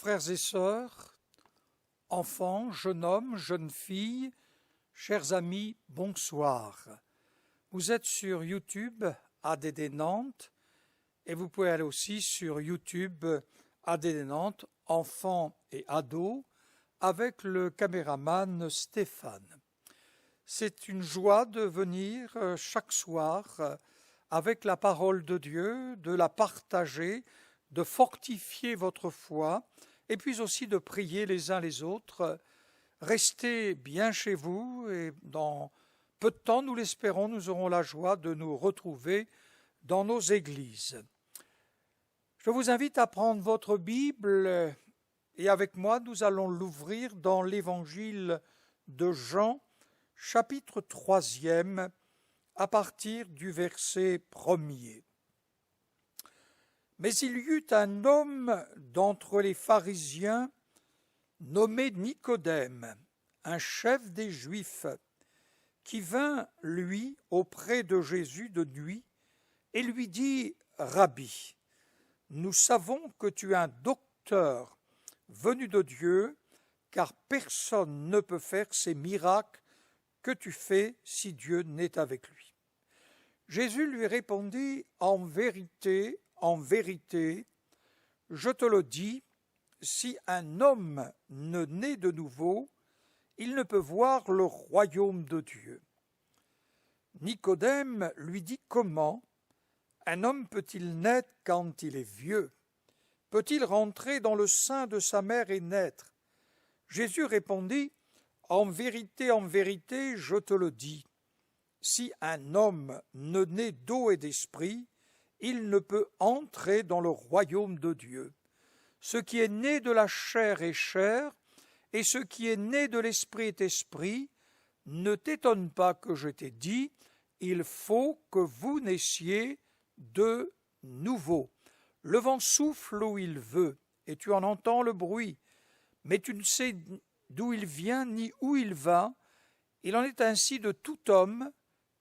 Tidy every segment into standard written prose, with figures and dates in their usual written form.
frères et sœurs, enfants, jeunes hommes, jeunes filles, chers amis, bonsoir. Vous êtes sur YouTube ADD Nantes et vous pouvez aller aussi sur YouTube ADD Nantes, enfants et ados, avec le caméraman Stéphane. C'est une joie de venir chaque soir avec la parole de Dieu, de la partager, de fortifier votre foi et puis aussi de prier les uns les autres. Restez bien chez vous et dans peu de temps, nous l'espérons, nous aurons la joie de nous retrouver dans nos églises. Je vous invite à prendre votre Bible et avec moi, nous allons l'ouvrir dans l'Évangile de Jean, chapitre 3, à partir du verset 1er. Mais il y eut un homme d'entre les pharisiens nommé Nicodème, un chef des Juifs, qui vint, lui, auprès de Jésus de nuit, et lui dit, « Rabbi, nous savons que tu es un docteur venu de Dieu, car personne ne peut faire ces miracles que tu fais si Dieu n'est avec lui. » Jésus lui répondit, « En vérité, je te le dis, si un homme ne naît de nouveau, il ne peut voir le royaume de Dieu. » Nicodème lui dit, « Comment un homme peut-il naître quand il est vieux? Peut-il rentrer dans le sein de sa mère et naître ?» Jésus répondit, « En vérité, je te le dis, si un homme ne naît d'eau et d'esprit, il ne peut entrer dans le royaume de Dieu. Ce qui est né de la chair est chair, et ce qui est né de l'esprit est esprit. Ne t'étonne pas que je t'ai dit, il faut que vous naissiez de nouveau. Le vent souffle où il veut, et tu en entends le bruit, mais tu ne sais d'où il vient ni où il va. Il en est ainsi de tout homme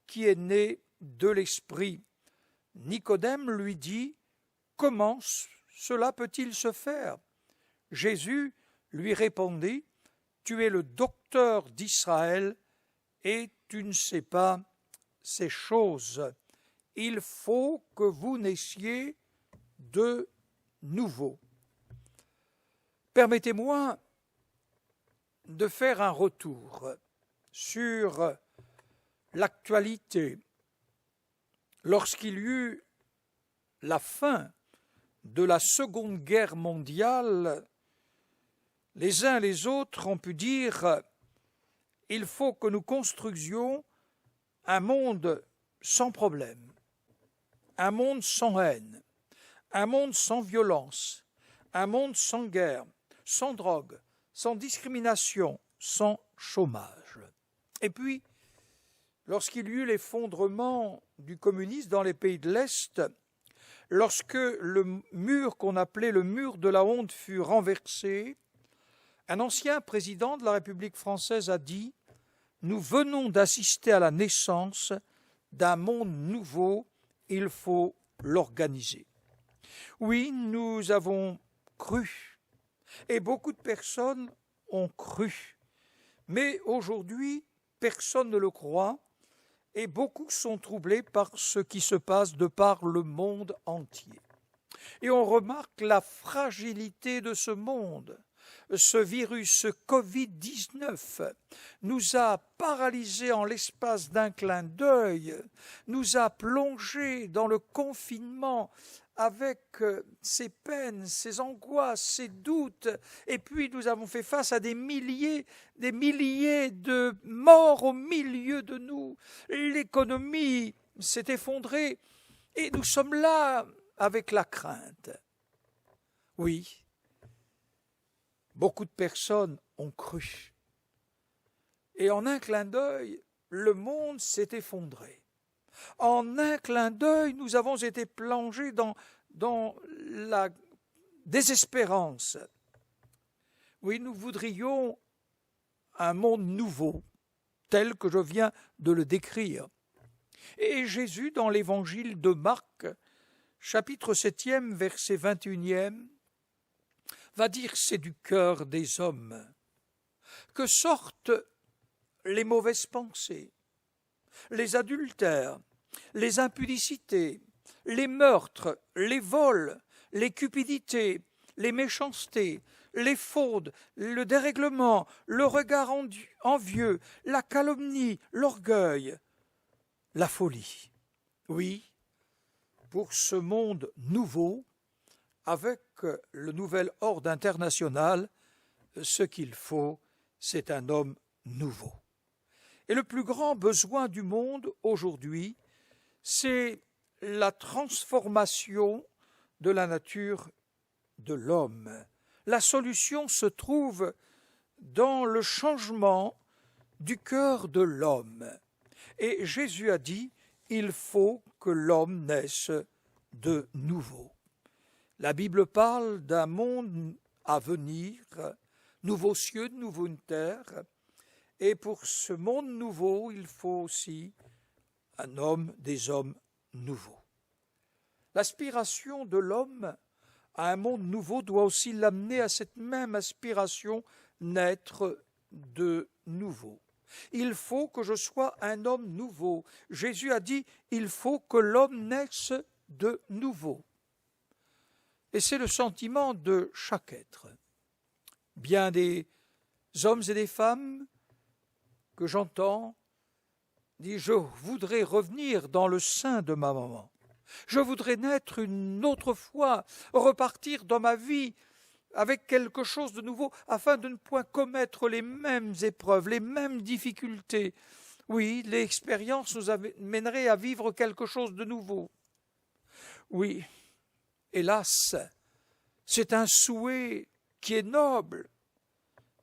qui est né de l'esprit. » Nicodème lui dit, « Comment cela peut-il se faire ?» Jésus lui répondit, « Tu es le docteur d'Israël et tu ne sais pas ces choses. Il faut que vous naissiez de nouveau. » Permettez-moi de faire un retour sur l'actualité. Lorsqu'il y eut la fin de la Seconde Guerre mondiale, les uns et les autres ont pu dire « Il faut que nous construisions un monde sans problème, un monde sans haine, un monde sans violence, un monde sans guerre, sans drogue, sans discrimination, sans chômage. » Et puis, lorsqu'il y eut l'effondrement du communisme dans les pays de l'Est, lorsque le mur qu'on appelait le mur de la honte fut renversé, un ancien président de la République française a dit « Nous venons d'assister à la naissance d'un monde nouveau, il faut l'organiser. » Oui, nous avons cru, et beaucoup de personnes ont cru, mais aujourd'hui, personne ne le croit, et beaucoup sont troublés par ce qui se passe de par le monde entier. Et on remarque la fragilité de ce monde. Ce virus, ce Covid-19, nous a paralysés en l'espace d'un clin d'œil, nous a plongés dans le confinement avec ses peines, ses angoisses, ses doutes, et puis nous avons fait face à des milliers de morts au milieu de nous. L'économie s'est effondrée, et nous sommes là avec la crainte. Oui, beaucoup de personnes ont cru. Et en un clin d'œil, le monde s'est effondré. En un clin d'œil, nous avons été plongés dans la désespérance. Oui, nous voudrions un monde nouveau, tel que je viens de le décrire. Et Jésus, dans l'évangile de Marc, chapitre 7, verset 21, va dire c'est du cœur des hommes que sortent les mauvaises pensées, les adultères, les impudicités, les meurtres, les vols, les cupidités, les méchancetés, les fraudes, le dérèglement, le regard envieux, la calomnie, l'orgueil, la folie. Oui, pour ce monde nouveau, avec le nouvel ordre international, ce qu'il faut, c'est un homme nouveau. Et le plus grand besoin du monde aujourd'hui, c'est la transformation de la nature de l'homme. La solution se trouve dans le changement du cœur de l'homme. Et Jésus a dit, il faut que l'homme naisse de nouveau. La Bible parle d'un monde à venir, nouveaux cieux, nouvelle terre, et pour ce monde nouveau, il faut aussi un homme, des hommes nouveaux. L'aspiration de l'homme à un monde nouveau doit aussi l'amener à cette même aspiration, naître de nouveau. Il faut que je sois un homme nouveau. Jésus a dit, il faut que l'homme naisse de nouveau. Et c'est le sentiment de chaque être. Bien des hommes et des femmes que j'entends disent, je voudrais revenir dans le sein de ma maman. Je voudrais naître une autre fois, repartir dans ma vie avec quelque chose de nouveau, afin de ne point commettre les mêmes épreuves, les mêmes difficultés. Oui, l'expérience nous amènerait à vivre quelque chose de nouveau. Oui, hélas, c'est un souhait qui est noble.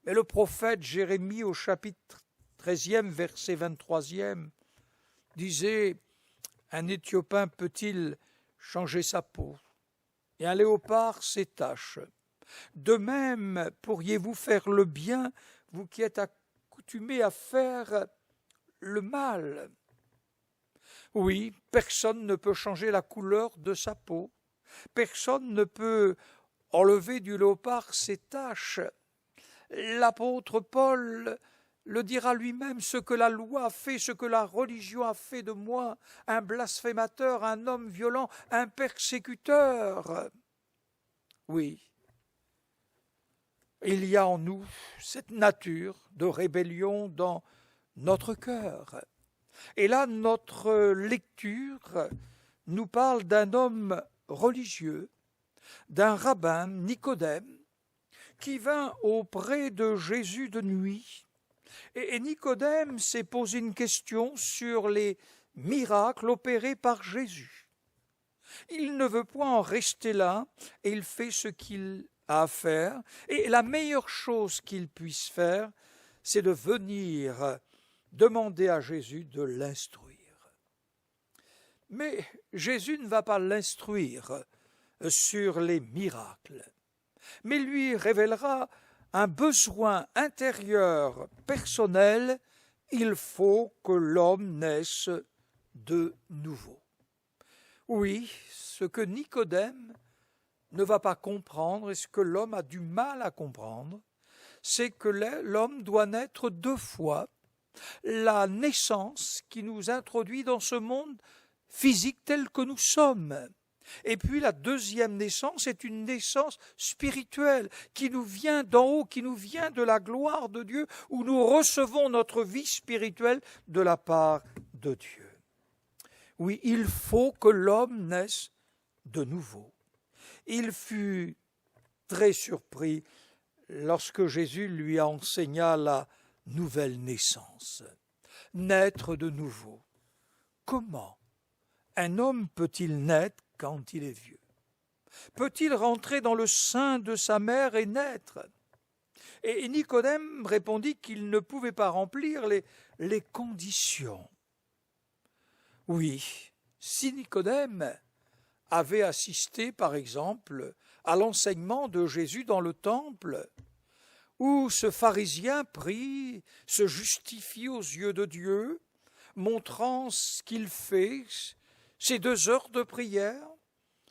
Mais le prophète Jérémie, au chapitre 13e, verset 23e, disait, un Éthiopien peut-il changer sa peau, et un léopard ses taches? De même, pourriez-vous faire le bien, vous qui êtes accoutumés à faire le mal? Oui, personne ne peut changer la couleur de sa peau. Personne ne peut enlever du léopard ses taches. L'apôtre Paul le dira lui-même, ce que la loi a fait, ce que la religion a fait de moi, un blasphémateur, un homme violent, un persécuteur. Oui, il y a en nous cette nature de rébellion dans notre cœur. Et là, notre lecture nous parle d'un homme religieux, d'un rabbin, Nicodème, qui vint auprès de Jésus de nuit. Et Nicodème s'est posé une question sur les miracles opérés par Jésus. Il ne veut point en rester là, et il fait ce qu'il a à faire. Et la meilleure chose qu'il puisse faire, c'est de venir demander à Jésus de l'instruire. Mais Jésus ne va pas l'instruire sur les miracles, mais lui révélera un besoin intérieur personnel. Il faut que l'homme naisse de nouveau. Oui, ce que Nicodème ne va pas comprendre et ce que l'homme a du mal à comprendre, c'est que l'homme doit naître deux fois. La naissance qui nous introduit dans ce monde physique tel que nous sommes. Et puis la deuxième naissance est une naissance spirituelle qui nous vient d'en haut, qui nous vient de la gloire de Dieu, où nous recevons notre vie spirituelle de la part de Dieu. Oui, il faut que l'homme naisse de nouveau. Il fut très surpris lorsque Jésus lui enseigna la nouvelle naissance. Naître de nouveau. Comment un homme peut-il naître quand il est vieux? Peut-il rentrer dans le sein de sa mère et naître? Et Nicodème répondit qu'il ne pouvait pas remplir les conditions. Oui, si Nicodème avait assisté, par exemple, à l'enseignement de Jésus dans le temple, où ce pharisien prie, se justifie aux yeux de Dieu, montrant ce qu'il fait, ses 2 heures de prière,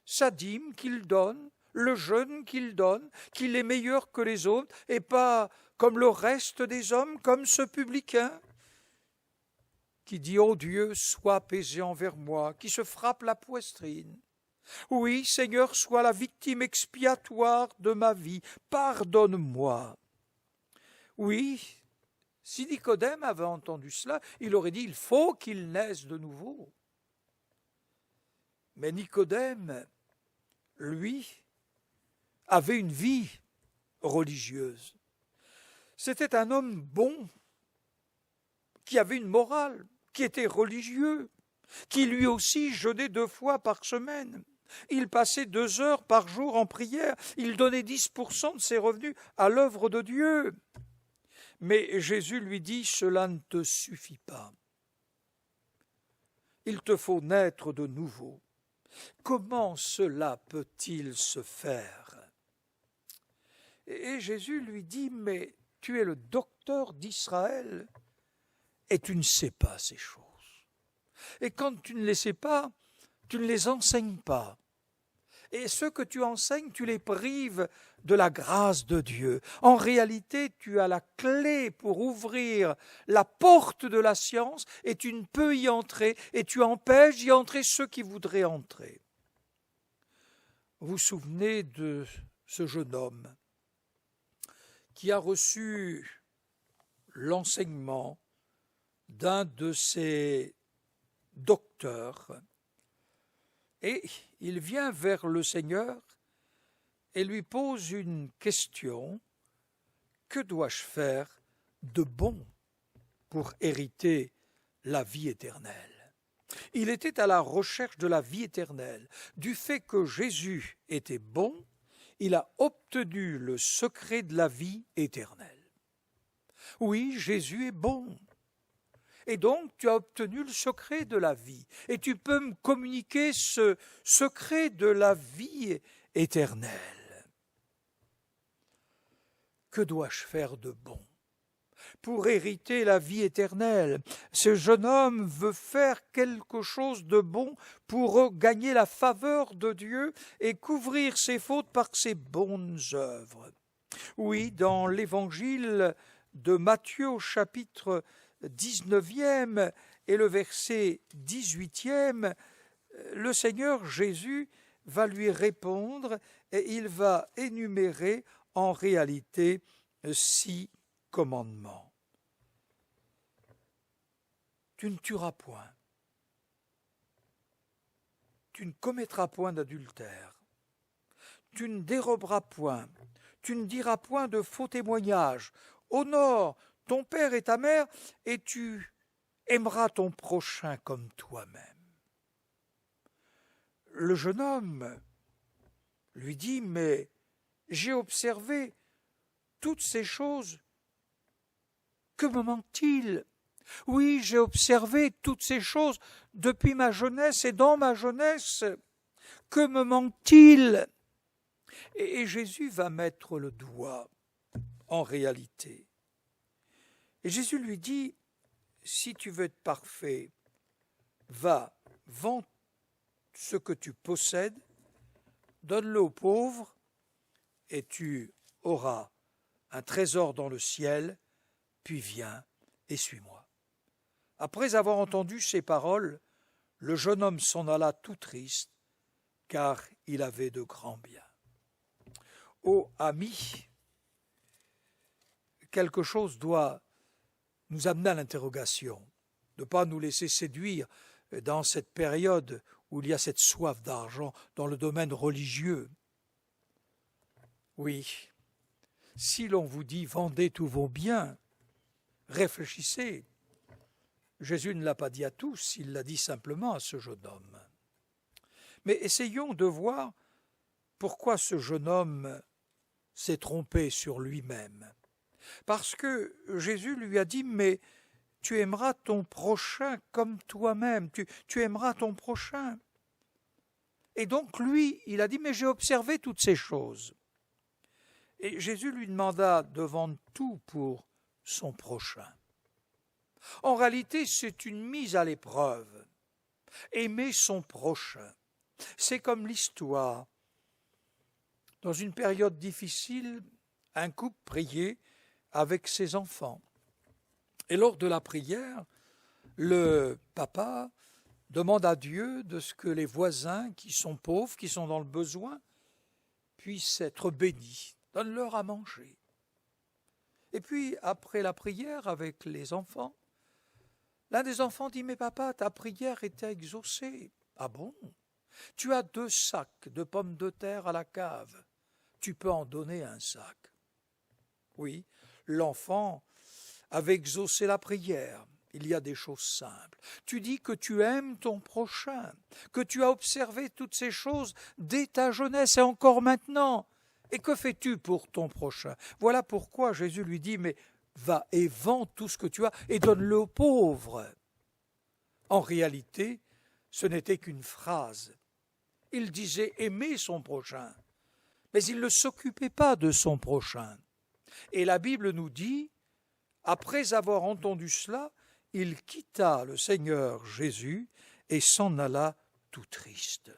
sa dîme qu'il donne, le jeûne qu'il donne, qu'il est meilleur que les autres, et pas comme le reste des hommes, comme ce publicain qui dit « Oh Dieu, sois apaisé envers moi », qui se frappe la poitrine. Oui, Seigneur, sois la victime expiatoire de ma vie, pardonne-moi. Oui, si Nicodème avait entendu cela, il aurait dit « Il faut qu'il naisse de nouveau ». Mais Nicodème, lui, avait une vie religieuse. C'était un homme bon, qui avait une morale, qui était religieux, qui lui aussi jeûnait 2 fois par semaine. Il passait 2 heures par jour en prière, il donnait 10% de ses revenus à l'œuvre de Dieu. Mais Jésus lui dit, cela ne te suffit pas. Il te faut naître de nouveau. Comment cela peut-il se faire? Et Jésus lui dit, mais tu es le docteur d'Israël et tu ne sais pas ces choses. Et quand tu ne les sais pas, tu ne les enseignes pas. Et ceux que tu enseignes, tu les prives de la grâce de Dieu. En réalité, tu as la clé pour ouvrir la porte de la science et tu ne peux y entrer et tu empêches d'y entrer ceux qui voudraient entrer. Vous vous souvenez de ce jeune homme qui a reçu l'enseignement d'un de ses docteurs et il vient vers le Seigneur et lui pose une question. Que dois-je faire de bon pour hériter la vie éternelle? Il était à la recherche de la vie éternelle. Du fait que Jésus était bon, il a obtenu le secret de la vie éternelle. Oui, Jésus est bon. Et donc, tu as obtenu le secret de la vie. Et tu peux me communiquer ce secret de la vie éternelle. Que dois-je faire de bon pour hériter la vie éternelle? Ce jeune homme veut faire quelque chose de bon pour gagner la faveur de Dieu et couvrir ses fautes par ses bonnes œuvres. Oui, dans l'évangile de Matthieu au chapitre 19e et le verset 18e, le Seigneur Jésus va lui répondre et il va énumérer en réalité 6 commandements. Tu ne tueras point. Tu ne commettras point d'adultère. Tu ne déroberas point. Tu ne diras point de faux témoignages. Honore ton père et ta mère, et tu aimeras ton prochain comme toi-même. Le jeune homme lui dit, mais j'ai observé toutes ces choses. Que me manque-t-il? Oui, j'ai observé toutes ces choses depuis ma jeunesse et dans ma jeunesse. Que me manque-t-il? Et Jésus va mettre le doigt en réalité. Et Jésus lui dit, si tu veux être parfait, va, vends ce que tu possèdes, donne-le aux pauvres, et tu auras un trésor dans le ciel, puis viens et suis-moi. Après avoir entendu ces paroles, le jeune homme s'en alla tout triste, car il avait de grands biens. Ô amis, quelque chose doit nous amener à l'interrogation, de ne pas nous laisser séduire dans cette période où il y a cette soif d'argent dans le domaine religieux. Oui, si l'on vous dit « vendez tous vos biens », réfléchissez. Jésus ne l'a pas dit à tous, il l'a dit simplement à ce jeune homme. Mais essayons de voir pourquoi ce jeune homme s'est trompé sur lui-même. Parce que Jésus lui a dit, mais tu aimeras ton prochain comme toi-même, tu aimeras ton prochain. Et donc lui, il a dit, mais j'ai observé toutes ces choses. Et Jésus lui demanda de vendre tout pour son prochain. En réalité, c'est une mise à l'épreuve. Aimer son prochain. C'est comme l'histoire Dans une période difficile, un couple priait avec ses enfants. Et lors de la prière, le papa demande à Dieu de ce que les voisins qui sont pauvres, qui sont dans le besoin, puissent être bénis. Donne-leur à manger. Et puis, après la prière avec les enfants, l'un des enfants dit « Mais papa, ta prière était exaucée. » « Ah bon? Tu as 2 sacs de pommes de terre à la cave. Tu peux en donner un sac. » Oui, l'enfant avait exaucé la prière. Il y a des choses simples. Tu dis que tu aimes ton prochain, que tu as observé toutes ces choses dès ta jeunesse et encore maintenant. Et que fais-tu pour ton prochain? Voilà pourquoi Jésus lui dit, mais va et vends tout ce que tu as et donne-le aux pauvres. En réalité, ce n'était qu'une phrase. Il disait aimer son prochain, mais il ne s'occupait pas de son prochain. Et la Bible nous dit, après avoir entendu cela, il quitta le Seigneur Jésus et s'en alla tout triste.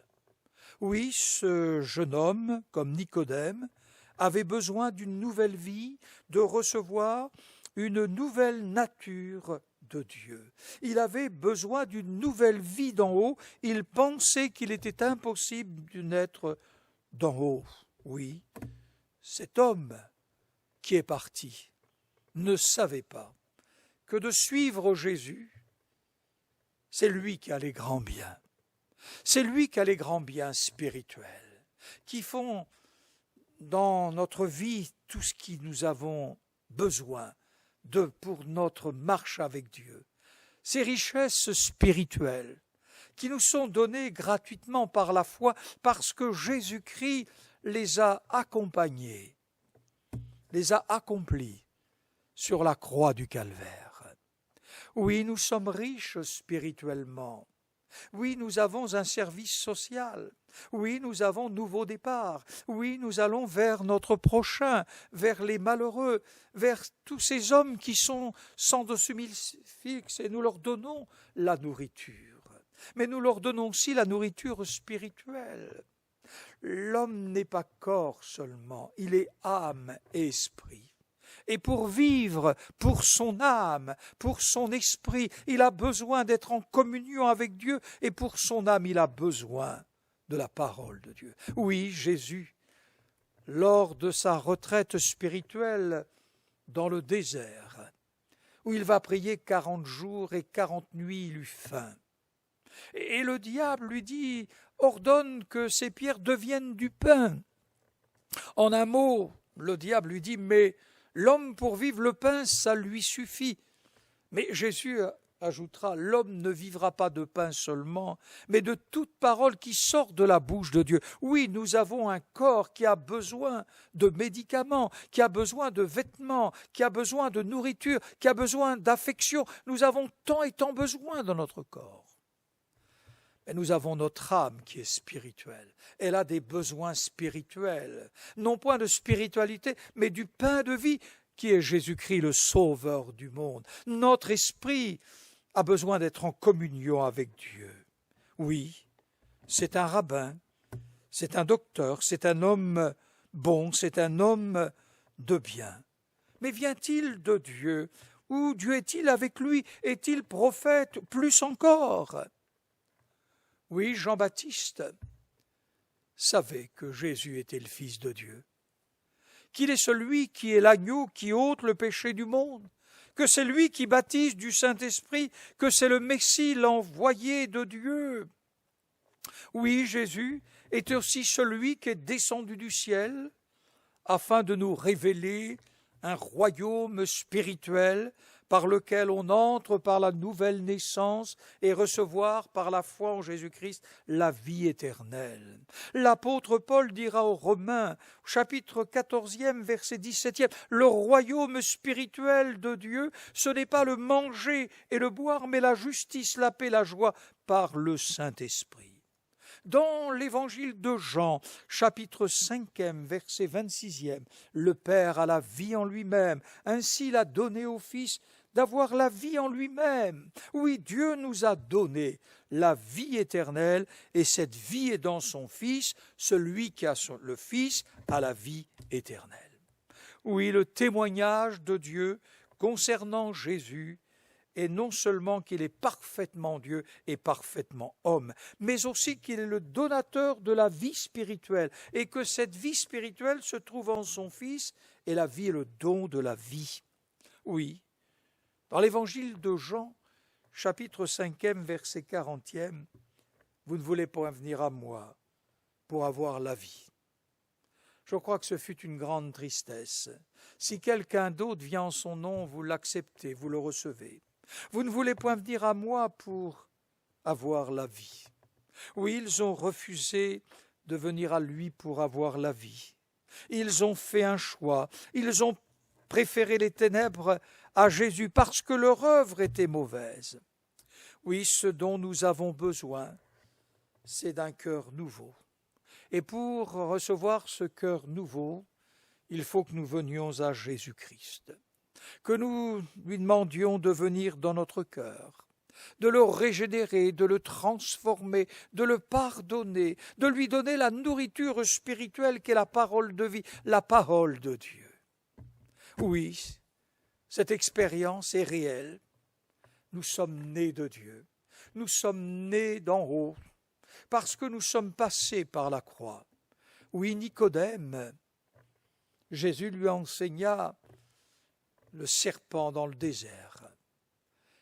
Oui, ce jeune homme, comme Nicodème, avait besoin d'une nouvelle vie, de recevoir une nouvelle nature de Dieu. Il avait besoin d'une nouvelle vie d'en haut. Il pensait qu'il était impossible de naître d'en haut. Oui, cet homme qui est parti ne savait pas que de suivre Jésus, c'est lui qui a les grands biens. C'est lui qui a les grands biens spirituels, qui font dans notre vie tout ce que nous avons besoin pour notre marche avec Dieu. Ces richesses spirituelles qui nous sont données gratuitement par la foi parce que Jésus-Christ les a accompagnés, les a accomplis sur la croix du Calvaire. Oui, nous sommes riches spirituellement. Oui, nous avons un service social. Oui, nous avons nouveau départ. Oui, nous allons vers notre prochain, vers les malheureux, vers tous ces hommes qui sont sans domicile fixe et nous leur donnons la nourriture. Mais nous leur donnons aussi la nourriture spirituelle. L'homme n'est pas corps seulement, il est âme et esprit. Et pour vivre, pour son âme, pour son esprit, il a besoin d'être en communion avec Dieu, et pour son âme, il a besoin de la parole de Dieu. Oui, Jésus, lors de sa retraite spirituelle dans le désert, où il va prier 40 jours et 40 nuits, il eut faim. Et le diable lui dit, ordonne que ces pierres deviennent du pain. En un mot, le diable lui dit, mais l'homme pour vivre le pain, ça lui suffit. Mais Jésus ajoutera, l'homme ne vivra pas de pain seulement, mais de toute parole qui sort de la bouche de Dieu. Oui, nous avons un corps qui a besoin de médicaments, qui a besoin de vêtements, qui a besoin de nourriture, qui a besoin d'affection. Nous avons tant et tant besoin dans notre corps. Mais nous avons notre âme qui est spirituelle. Elle a des besoins spirituels, non point de spiritualité, mais du pain de vie qui est Jésus-Christ, le Sauveur du monde. Notre esprit a besoin d'être en communion avec Dieu. Oui, c'est un rabbin, c'est un docteur, c'est un homme bon, c'est un homme de bien. Mais vient-il de Dieu? Ou Dieu est-il avec lui? Est-il prophète? Plus encore. Oui, Jean-Baptiste savait que Jésus était le Fils de Dieu, qu'il est celui qui est l'agneau qui ôte le péché du monde, que c'est lui qui baptise du Saint-Esprit, que c'est le Messie, l'envoyé de Dieu. Oui, Jésus est aussi celui qui est descendu du ciel afin de nous révéler un royaume spirituel par lequel on entre par la nouvelle naissance et recevoir par la foi en Jésus-Christ la vie éternelle. L'apôtre Paul dira aux Romains, chapitre 14e, verset 17e, le royaume spirituel de Dieu, ce n'est pas le manger et le boire, mais la justice, la paix, la joie par le Saint-Esprit. Dans l'évangile de Jean, chapitre 5e, verset 26e, le Père a la vie en lui-même, ainsi il a donné au Fils d'avoir la vie en lui-même. Oui, Dieu nous a donné la vie éternelle, et cette vie est dans son Fils. Celui qui a le Fils a la vie éternelle. Oui, le témoignage de Dieu concernant Jésus est non seulement qu'il est parfaitement Dieu et parfaitement homme, mais aussi qu'il est le donateur de la vie spirituelle, et que cette vie spirituelle se trouve en son Fils, et la vie est le don de la vie. Oui, dans l'évangile de Jean, chapitre 5, verset 40, vous ne voulez pas venir à moi pour avoir la vie. Je crois que ce fut une grande tristesse. Si quelqu'un d'autre vient en son nom, vous l'acceptez, vous le recevez. Vous ne voulez point venir à moi pour avoir la vie. Oui, ils ont refusé de venir à lui pour avoir la vie. Ils ont fait un choix. Ils ont préféré les ténèbres à Jésus parce que leur œuvre était mauvaise. Oui, ce dont nous avons besoin, c'est d'un cœur nouveau. Et pour recevoir ce cœur nouveau, il faut que nous venions à Jésus-Christ, que nous lui demandions de venir dans notre cœur, de le régénérer, de le transformer, de le pardonner, de lui donner la nourriture spirituelle qu'est la parole de vie, la parole de Dieu. Oui, cette expérience est réelle. Nous sommes nés de Dieu, nous sommes nés d'en haut, parce que nous sommes passés par la croix. Oui, Nicodème, Jésus lui enseigna le serpent dans le désert.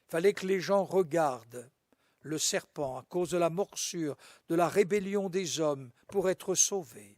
Il fallait que les gens regardent le serpent à cause de la morsure, de la rébellion des hommes pour être sauvés.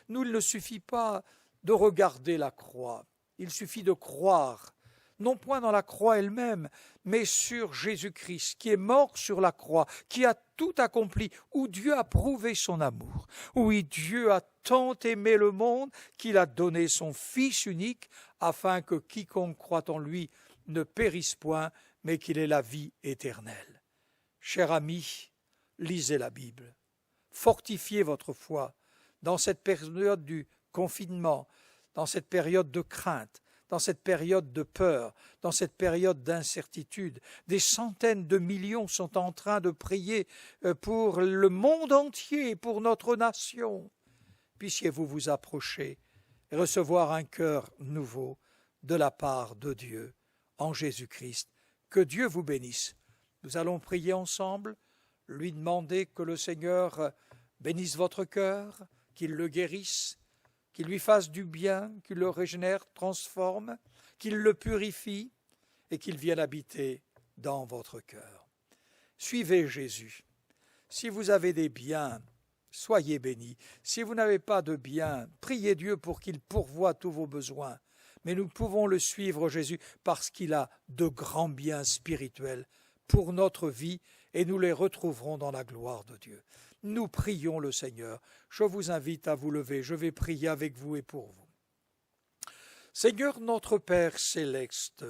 Nous, il ne suffit pas de regarder la croix, il suffit de croire, non point dans la croix elle-même, mais sur Jésus-Christ, qui est mort sur la croix, qui a tout accompli, où Dieu a prouvé son amour. Oui, Dieu a tant aimé le monde qu'il a donné son Fils unique, afin que quiconque croit en lui ne périsse point, mais qu'il ait la vie éternelle. Cher ami, lisez la Bible, fortifiez votre foi dans cette période du confinement, dans cette période de crainte, dans cette période de peur, dans cette période d'incertitude. Des centaines de millions sont en train de prier pour le monde entier, pour notre nation. Puissiez-vous vous approcher et recevoir un cœur nouveau de la part de Dieu en Jésus-Christ. Que Dieu vous bénisse. Nous allons prier ensemble, lui demander que le Seigneur bénisse votre cœur, qu'il le guérisse, qu'il lui fasse du bien, qu'il le régénère, transforme, qu'il le purifie et qu'il vienne habiter dans votre cœur. Suivez Jésus. Si vous avez des biens, soyez bénis. Si vous n'avez pas de biens, priez Dieu pour qu'il pourvoie tous vos besoins. Mais nous pouvons le suivre, Jésus, parce qu'il a de grands biens spirituels pour notre vie et nous les retrouverons dans la gloire de Dieu. Nous prions le Seigneur. Je vous invite à vous lever. Je vais prier avec vous et pour vous. Seigneur notre Père céleste,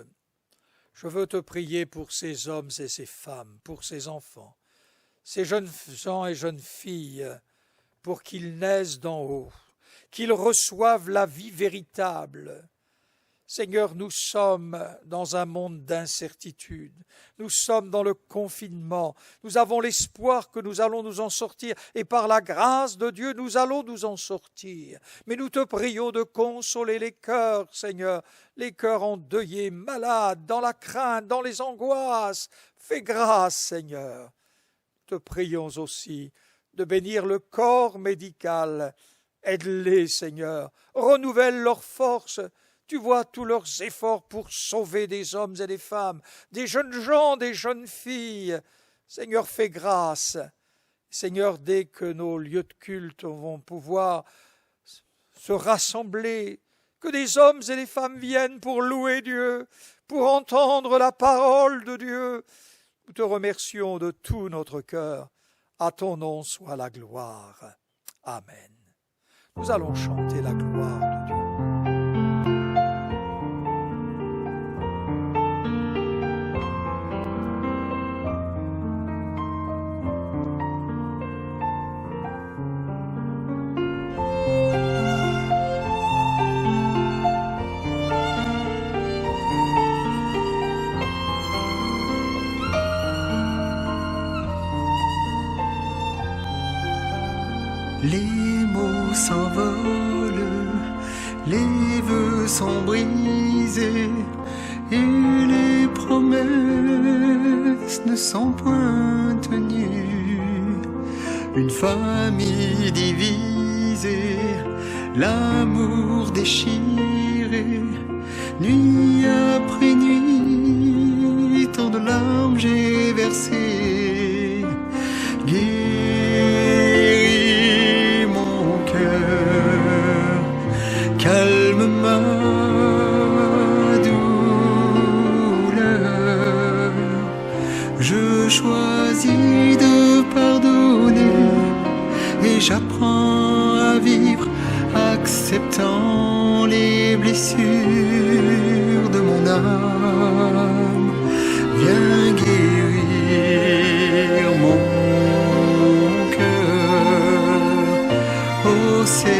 je veux te prier pour ces hommes et ces femmes, pour ces enfants, ces jeunes gens et jeunes filles, pour qu'ils naissent d'en haut, qu'ils reçoivent la vie véritable. Seigneur, nous sommes dans un monde d'incertitude, nous sommes dans le confinement, nous avons l'espoir que nous allons nous en sortir et par la grâce de Dieu, nous allons nous en sortir. Mais nous te prions de consoler les cœurs, Seigneur, les cœurs endeuillés, malades, dans la crainte, dans les angoisses. Fais grâce, Seigneur. Te prions aussi de bénir le corps médical. Aide-les, Seigneur, renouvelle leurs forces. Tu vois tous leurs efforts pour sauver des hommes et des femmes, des jeunes gens, des jeunes filles. Seigneur, fais grâce. Seigneur, dès que nos lieux de culte vont pouvoir se rassembler, que des hommes et des femmes viennent pour louer Dieu, pour entendre la parole de Dieu. Nous te remercions de tout notre cœur. À ton nom soit la gloire. Amen. Nous allons chanter la gloire de Dieu. Les mots s'envolent, les vœux sont brisés et les promesses ne sont point tenues. Une famille divisée, l'amour déchiré, nuit après nuit, tant de larmes j'ai versé. Guéris mon cœur, calme ma douleur. Je choisis de pardonner et j'apprends à vivre, acceptant les blessures de mon âme. Viens guérir mon cœur, ô Seigneur.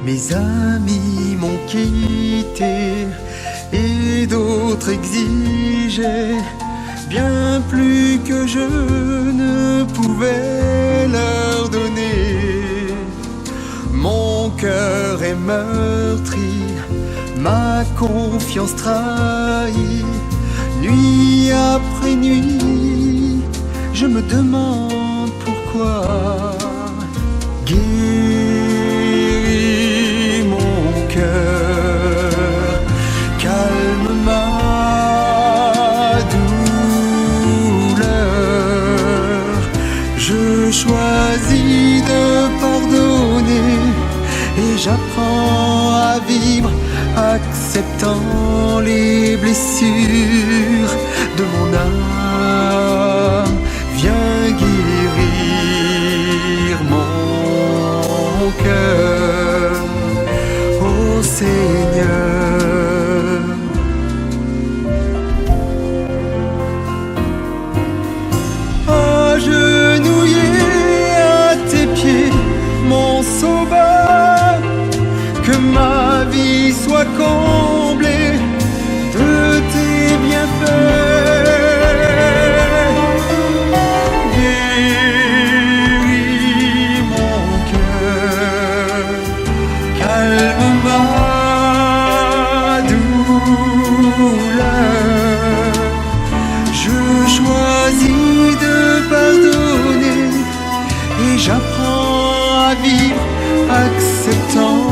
Mes amis m'ont quitté et d'autres exigeaient bien plus que je ne pouvais leur donner. Mon cœur est meurtri, ma confiance trahie. Nuit après nuit, je me demande pourquoi. Guéris mon cœur, calme ma douleur. Je choisis de pardonner et j'apprends à vivre, acceptant les blessures de mon âme. Viens guérir mon cœur, ô Seigneur. Agenouillé à tes pieds, mon sauveur, que ma vie soit comblée de tes bienfaits. Guéris mon cœur, calme ma douleur. Je choisis de pardonner et j'apprends à vivre, acceptant